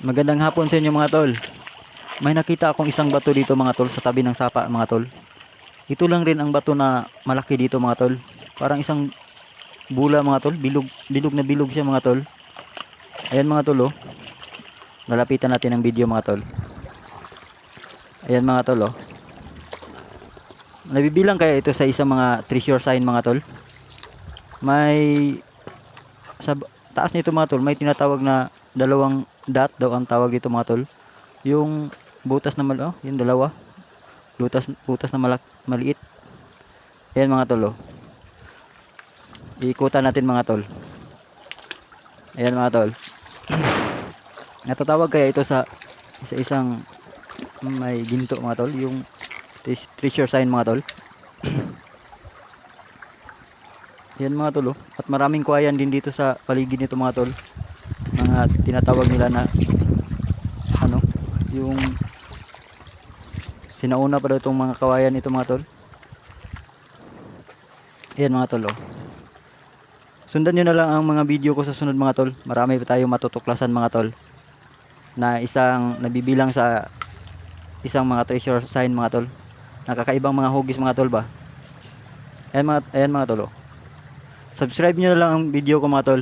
Magandang hapon sa inyo mga tol. May nakita akong isang bato dito mga tol sa tabi ng sapa mga tol. Ito lang rin ang bato na malaki dito mga tol. Parang isang bula mga tol. Bilog, bilog na bilog siya mga tol. Ayan mga tol oh. Lalapitan natin ang video mga tol. Ayan mga tol oh. Nabibilang kaya ito sa isang mga treasure sign mga tol. May sa taas nito mga tol may tinatawag na dalawang dot daw ang tawag dito mga tol. Yung butas na yung dalawa. Butas na maliit. Ayan mga tol oh. Iikutan natin mga tol. Ayan mga tol. Natatawag kaya ito sa isang may ginto mga tol, yung treasure sign mga tol. Ayan mga tol oh. At maraming kuwayan din dito sa paligid nito mga tol. Mga tinatawag nila na yung sinauna pa daw itong mga kawayan ito mga tol. Ayan mga tol oh. Sundan nyo na lang ang mga video ko sa sunod mga tol. Marami pa tayong matutuklasan mga tol. Na isang nabibilang sa isang mga treasure sign mga tol. Nakakaibang mga hugis mga tol ba. Ayan mga tol oh. Subscribe nyo na lang ang video ko mga tol.